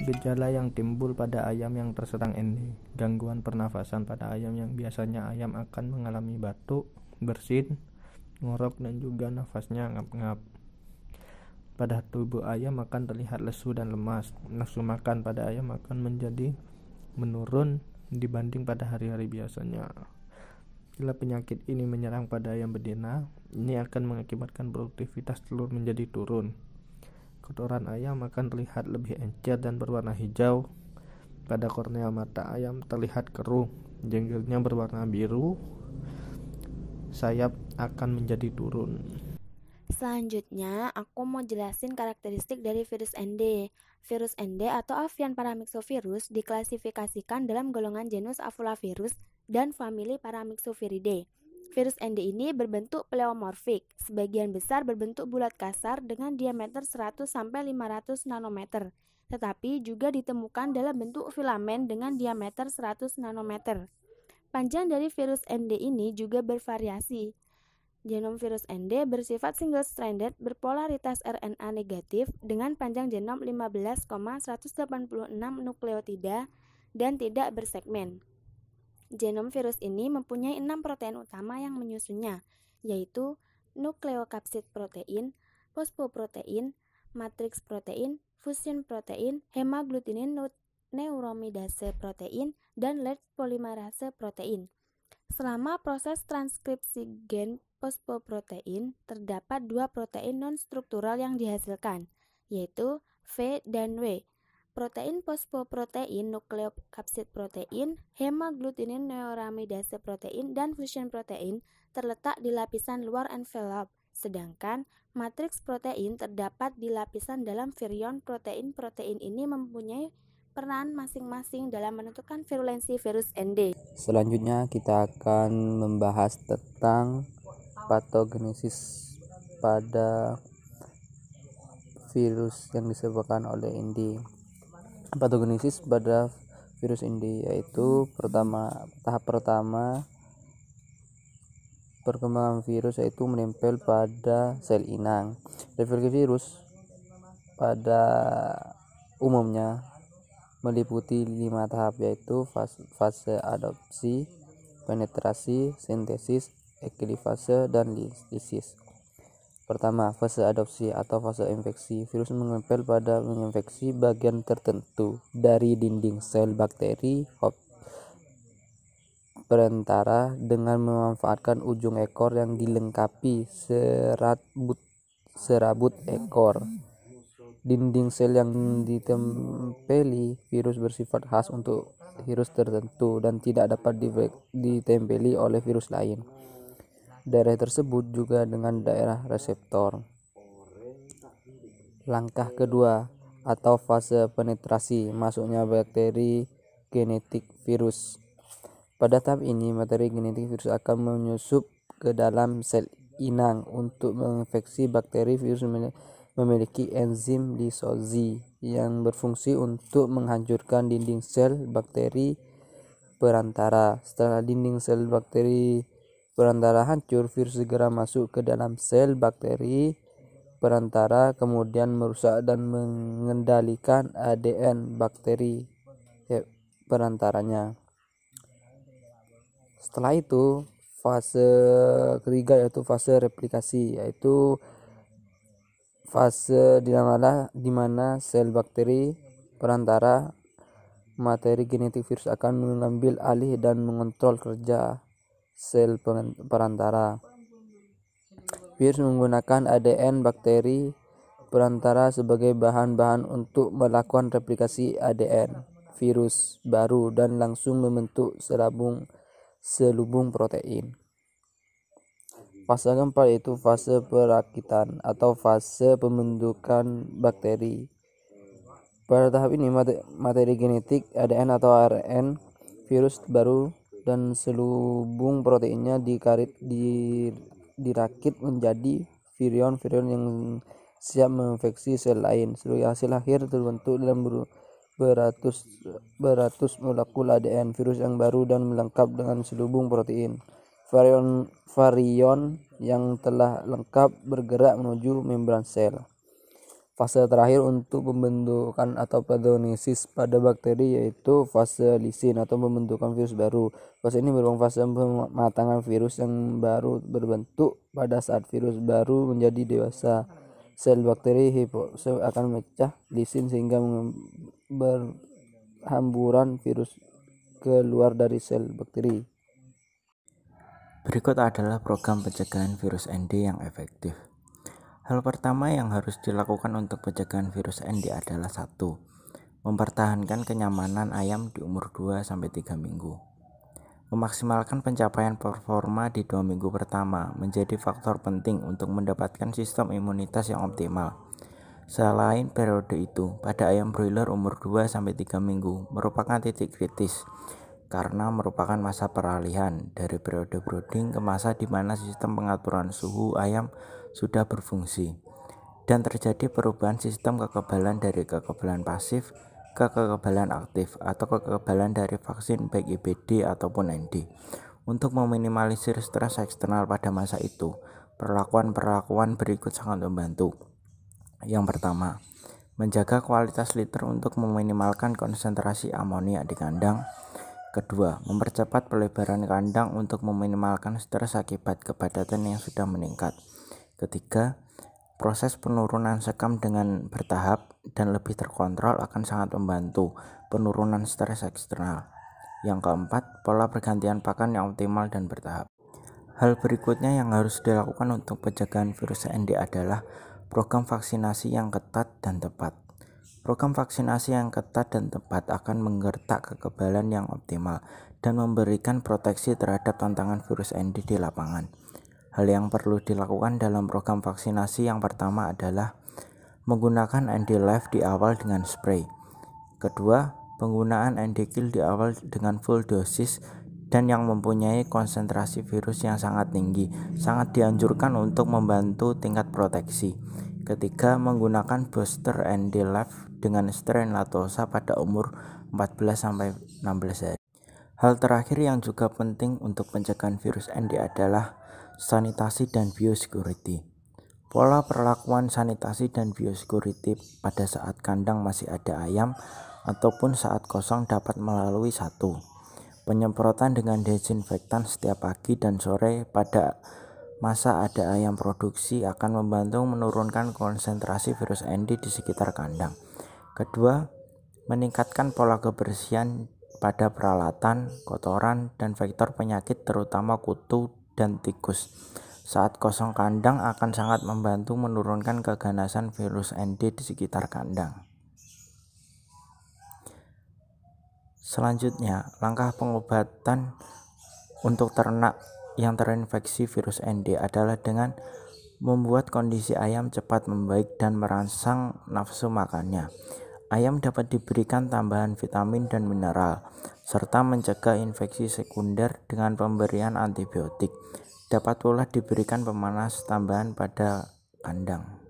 Gejala yang timbul pada ayam yang terserang ND. Gangguan pernafasan pada ayam yang biasanya ayam akan mengalami batuk, bersin, ngorok, dan juga nafasnya ngap-ngap. Pada tubuh ayam akan terlihat lesu dan lemas. Nafsu makan pada ayam akan menjadi menurun dibanding pada hari-hari biasanya. Bila penyakit ini menyerang pada ayam betina, ini akan mengakibatkan produktivitas telur menjadi turun. Kotoran ayam akan terlihat lebih encer dan berwarna hijau. Pada kornea mata ayam terlihat keruh, jenggotnya berwarna biru, sayap akan menjadi turun. Selanjutnya, aku mau jelasin karakteristik dari virus ND. Virus ND atau avian paramyxovirus diklasifikasikan dalam golongan genus Avulavirus dan famili Paramyxoviridae. Virus ND ini berbentuk pleomorfik, sebagian besar berbentuk bulat kasar dengan diameter 100-500 nanometer, tetapi juga ditemukan dalam bentuk filamen dengan diameter 100 nanometer. Panjang dari virus ND ini juga bervariasi. Genom virus ND bersifat single-stranded berpolaritas RNA negatif dengan panjang genom 15,186 nukleotida dan tidak bersegmen. Genom virus ini mempunyai 6 protein utama yang menyusunnya, yaitu nukleokapsid protein, fosfoprotein, matriks protein, fusion protein, hemaglutinin neuromidase protein, dan large polymerase protein. Selama proses transkripsi gen fosfoprotein, terdapat 2 protein non-struktural yang dihasilkan, yaitu V dan W. Protein fosfoprotein, nukleokapsid protein, hemaglutinin neuromidase protein, dan fusion protein terletak di lapisan luar envelope, sedangkan matriks protein terdapat di lapisan dalam virion. Protein-protein ini mempunyai peran masing-masing dalam menentukan virulensi virus ND. Selanjutnya kita akan membahas tentang patogenesis pada virus yang disebabkan oleh ND. Patogenesis pada virus ND yaitu tahap pertama perkembangan virus yaitu menempel pada sel inang. Reproduksi virus pada umumnya meliputi 5 tahap yaitu fase adopsi, penetrasi, sintesis, eksilifase, dan lisis. Pertama, fase adopsi atau fase infeksi. Virus menempel pada menginfeksi bagian tertentu dari dinding sel bakteri perantara dengan memanfaatkan ujung ekor yang dilengkapi serabut ekor. Dinding sel yang ditempeli virus bersifat khas untuk virus tertentu dan tidak dapat ditempeli oleh virus lain. Daerah tersebut juga dengan daerah reseptor. Langkah kedua atau fase penetrasi, masuknya bakteri genetik virus. Pada tahap ini, materi genetik virus akan menyusup ke dalam sel inang untuk menginfeksi bakteri. Virus memiliki enzim lisozi yang berfungsi untuk menghancurkan dinding sel bakteri perantara. Setelah dinding sel bakteri perantara hancur, virus segera masuk ke dalam sel bakteri perantara, kemudian merusak dan mengendalikan ADN bakteri perantaranya. Setelah itu, fase ketiga yaitu fase replikasi, yaitu fase di mana sel bakteri perantara materi genetik virus akan mengambil alih dan mengontrol kerja sel perantara. Virus menggunakan ADN bakteri perantara sebagai bahan untuk melakukan replikasi ADN virus baru dan langsung membentuk selubung protein. Fase keempat yaitu fase perakitan atau fase pembentukan bakteri. Pada tahap ini, materi genetik ADN atau ARN virus baru dan selubung proteinnya dirakit menjadi virion yang siap menginfeksi sel lain. Sebagai hasil akhir terbentuk dalam beratus molekul ADN virus yang baru dan lengkap dengan selubung protein. Virion yang telah lengkap bergerak menuju membran sel. Fase terakhir untuk pembentukan atau patogenesis pada bakteri yaitu fase lisin atau pembentukan virus baru. Fase ini merupakan fase pematangan virus yang baru berbentuk pada saat virus baru menjadi dewasa. Sel bakteri hipofise akan memecah lisin sehingga berhamburan virus keluar dari sel bakteri. Berikut adalah program pencegahan virus ND yang efektif. Hal pertama yang harus dilakukan untuk pencegahan virus ND adalah 1. Mempertahankan kenyamanan ayam di umur 2-3 minggu. Memaksimalkan pencapaian performa di 2 minggu pertama menjadi faktor penting untuk mendapatkan sistem imunitas yang optimal. Selain periode itu, pada ayam broiler umur 2-3 minggu merupakan titik kritis karena merupakan masa peralihan dari periode brooding ke masa di mana sistem pengaturan suhu ayam sudah berfungsi dan terjadi perubahan sistem kekebalan dari kekebalan pasif ke kekebalan aktif atau kekebalan dari vaksin baik IBD ataupun ND. Untuk meminimalisir stres eksternal pada masa itu, perlakuan berikut sangat membantu. Yang pertama, menjaga kualitas liter untuk meminimalkan konsentrasi amonia di kandang. Kedua, mempercepat pelebaran kandang untuk meminimalkan stres akibat kepadatan yang sudah meningkat. Ketiga, proses penurunan sekam dengan bertahap dan lebih terkontrol akan sangat membantu penurunan stres eksternal. Yang keempat, pola pergantian pakan yang optimal dan bertahap. Hal berikutnya yang harus dilakukan untuk pencegahan virus ND adalah program vaksinasi yang ketat dan tepat. Program vaksinasi yang ketat dan tepat akan menggertak kekebalan yang optimal dan memberikan proteksi terhadap tantangan virus ND di lapangan. Hal yang perlu dilakukan dalam program vaksinasi yang pertama adalah menggunakan ND Live di awal dengan spray. Kedua, penggunaan ND Kill di awal dengan full dosis dan yang mempunyai konsentrasi virus yang sangat tinggi sangat dianjurkan untuk membantu tingkat proteksi. Ketiga, menggunakan booster ND Live dengan strain latosa pada umur 14-16 hari. Hal terakhir yang juga penting untuk pencegahan virus ND adalah sanitasi dan biosecurity. Pola perlakuan sanitasi dan biosecurity pada saat kandang masih ada ayam ataupun saat kosong dapat melalui 1. Penyemprotan dengan desinfektan setiap pagi dan sore pada masa ada ayam produksi akan membantu menurunkan konsentrasi virus ND di sekitar kandang. Kedua, meningkatkan pola kebersihan pada peralatan, kotoran, dan vektor penyakit terutama kutu dan tikus. Saat kosong kandang akan sangat membantu menurunkan keganasan virus ND di sekitar kandang. Selanjutnya, langkah pengobatan untuk ternak yang terinfeksi virus ND adalah dengan membuat kondisi ayam cepat membaik dan merangsang nafsu makannya. Ayam dapat diberikan tambahan vitamin dan mineral, serta mencegah infeksi sekunder dengan pemberian antibiotik. Dapat pula diberikan pemanas tambahan pada kandang.